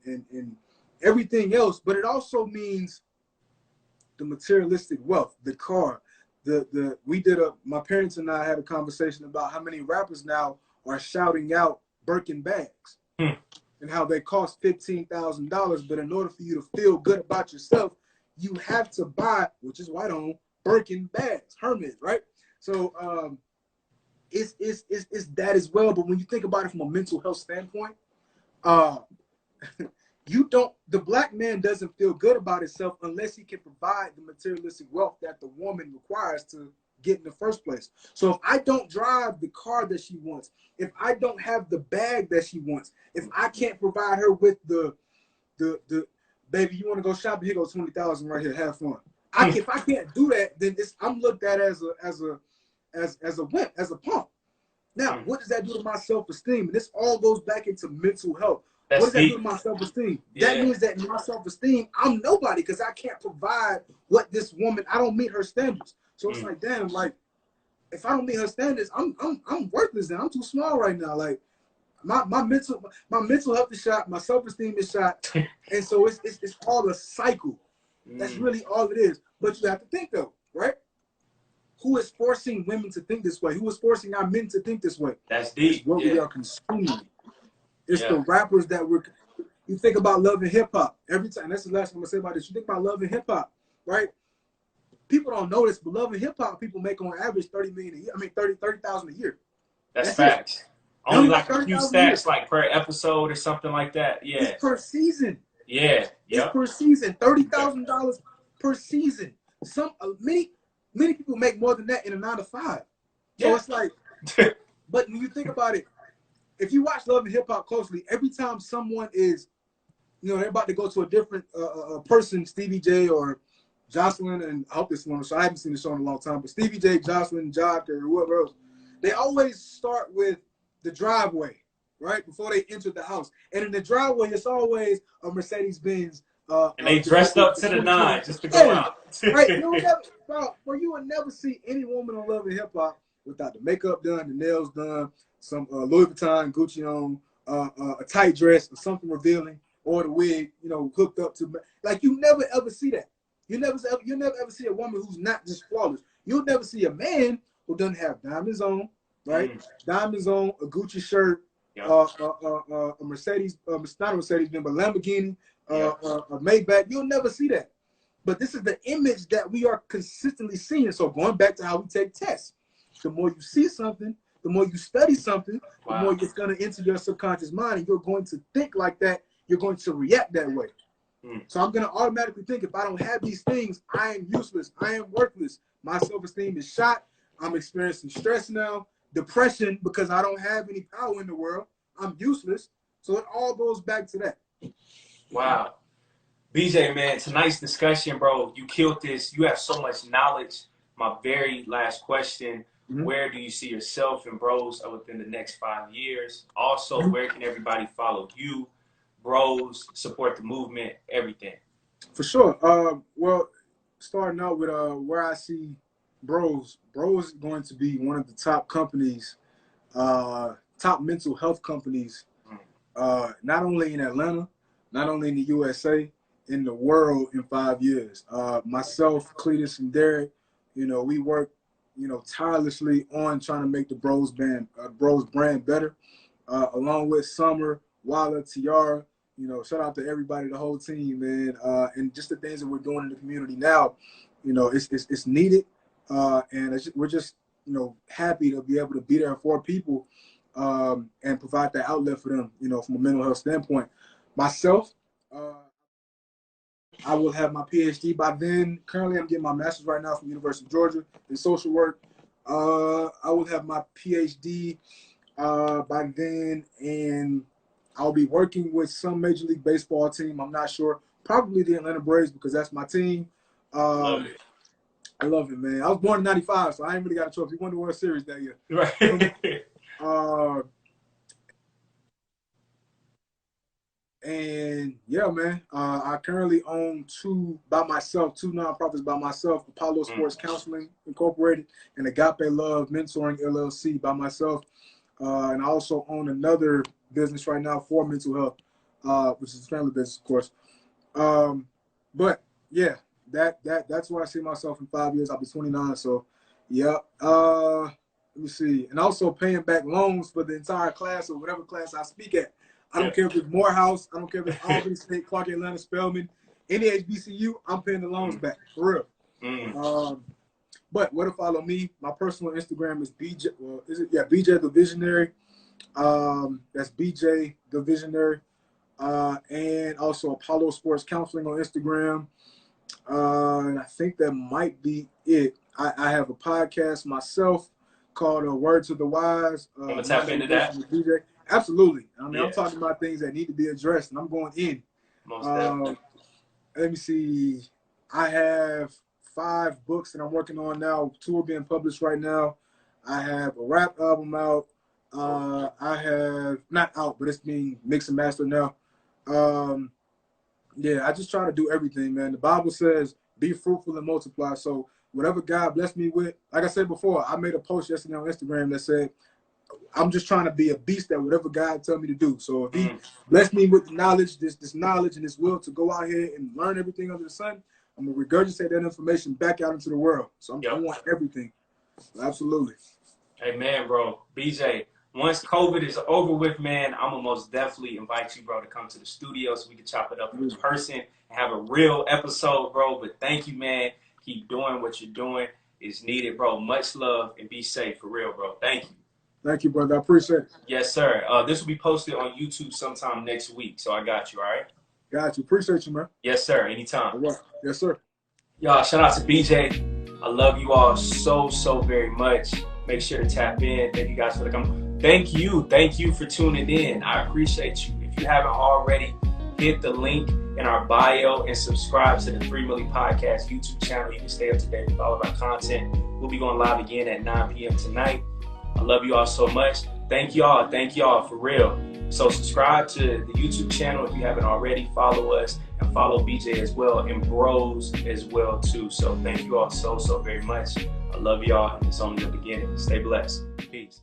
everything else. But it also means the materialistic wealth, the car. My parents and I had a conversation about how many rappers now are shouting out Birkin bags and how they cost $15,000. But in order for you to feel good about yourself, you have to buy, which is white on, Birkin bags, Hermes, right? So it's that as well. But when you think about it from a mental health standpoint, the black man doesn't feel good about himself unless he can provide the materialistic wealth that the woman requires to get in the first place. So if I don't drive the car that she wants, if I don't have the bag that she wants, if I can't provide her with the baby, you want to go shopping, here goes 20,000 right here, have fun. If I can't do that, then I'm looked at as a wimp, as a punk. Now, what does that do to my self-esteem? And this all goes back into mental health. What does that do to my self-esteem? Yeah. That means that in my self-esteem, I'm nobody because I can't provide what this woman, I don't meet her standards. So it's like, damn, like, if I don't meet her standards, I'm worthless now. I'm too small right now. Like, my mental health is shot, my self-esteem is shot. And so it's all a cycle. That's really all it is. But you have to think though, right? Who is forcing women to think this way? Who is forcing our men to think this way? That's deep. It's what we are consuming. It's the rappers that you think about love and hip hop every time. That's the last thing I'm gonna say about this. You think about love and hip hop, right? People don't know this, but love and hip hop people make on average 30 million a year. I mean 30,000 a year. That's facts. It. Only like a few stats, like per episode or something like that. Yeah. It's per season. Yeah. It's per season. $30,000 per season. Many people make more than that in a 9 to 5. So it's like, but when you think about it, if you watch Love and Hip Hop closely, every time someone is, they're about to go to a different person, Stevie J or Jocelyn, and I hope this one, so I haven't seen the show in a long time, but Stevie J, Jocelyn, Jock, or whoever else, they always start with the driveway, right, before they enter the house. And in the driveway, it's always a Mercedes-Benz. And they dressed up to the nines just to go out. Right? You would never see any woman on Love and Hip Hop without the makeup done, the nails done, some Louis Vuitton, Gucci on, a tight dress or something revealing, or the wig, hooked up to. Like, you never ever see that. You never ever see a woman who's not just flawless. You'll never see a man who doesn't have diamonds on, right? Diamonds on, a Gucci shirt, a Mercedes, not a Mercedes-Benz, but Lamborghini, a Maybach. You'll never see that. But this is the image that we are consistently seeing. So going back to how we take tests, the more you see something, the more you study something, the more it's going to enter your subconscious mind, and you're going to think like that. You're going to react that way. So I'm going to automatically think, if I don't have these things, I am useless. I am worthless. My self-esteem is shot. I'm experiencing stress now, depression, because I don't have any power in the world. I'm useless. So it all goes back to that. Wow. BJ, man, tonight's discussion, bro, you killed this. You have so much knowledge. My very last question, where do you see yourself and Bros within the next 5 years? Also, where can everybody follow you, Bros, support the movement, everything? For sure. Well, starting out with where I see Bros is going to be one of the top companies, top mental health companies, not only in Atlanta, not only in the USA, in the world in 5 years. Myself, Cletus, and Derek, we work, tirelessly on trying to make the Bros brand better, along with Summer, Walla, Tiara. Shout out to everybody, the whole team, man, and just the things that we're doing in the community now. It's needed, and we're just happy to be able to be there for people, and provide that outlet for them, from a mental health standpoint. Myself, I will have my PhD by then. Currently, I'm getting my master's right now from University of Georgia in social work. I will have my PhD by then, and I'll be working with some Major League Baseball team. I'm not sure. Probably the Atlanta Braves because that's my team. Love it. I love it, man. I was born in '95, so I ain't really got a trophy. We won the World Series that year. Right. And yeah, man, I currently own two nonprofits by myself: Apollo Sports Counseling Incorporated and Agape Love Mentoring LLC by myself. And I also own another business right now for mental health, which is a family business, of course. But yeah, that's where I see myself in 5 years. I'll be 29, so yeah. Let me see, and also paying back loans for the entire class or whatever class I speak at. I don't care if it's Morehouse. I don't care if it's Albany State, Clark Atlanta, Spelman, any HBCU. I'm paying the loans back for real. But where to follow me? My personal Instagram is BJ. Well, BJ the Visionary. That's BJ the Visionary. And also Apollo Sports Counseling on Instagram. And I think that might be it. I have a podcast myself called Word to the Wise. I'm gonna tap into that. DJ. Absolutely. I mean, I'm talking about things that need to be addressed, and I'm going in. Most definitely. Let me see. I have 5 books that I'm working on now. 2 are being published right now. I have a rap album out. I have not out, but it's being mixed and mastered now. Yeah, I just try to do everything, man. The Bible says, be fruitful and multiply. So whatever God blessed me with, like I said before, I made a post yesterday on Instagram that said, I'm just trying to be a beast at whatever God tell me to do. So if he blessed me with knowledge, this knowledge and this will to go out here and learn everything under the sun, I'm going to regurgitate that information back out into the world. So I want everything. Absolutely. Hey, man, bro. BJ, once COVID is over with, man, I'm going to most definitely invite you, bro, to come to the studio so we can chop it up in person and have a real episode, bro. But thank you, man. Keep doing what you're doing. It's needed, bro. Much love and be safe, for real, bro. Thank you. Thank you, brother. I appreciate it. Yes, sir. This will be posted on YouTube sometime next week, so I got you, all right? Got you. Appreciate you, man. Yes, sir. Anytime. All right. Yes, sir. Y'all, shout out to BJ. I love you all so very much. Make sure to tap in. Thank you guys for the come. Thank you for tuning in. I appreciate you. If you haven't already, hit the link in our bio and subscribe to the 3 Milli Podcast YouTube channel. You can stay up to date with all of our content. We'll be going live again at 9 p.m. tonight. I love you all so much. Thank y'all for real. So subscribe to the YouTube channel if you haven't already. Follow us and follow BJ as well and Bros as well too. So thank you all so very much. I love y'all. It's only the beginning. Stay blessed. Peace.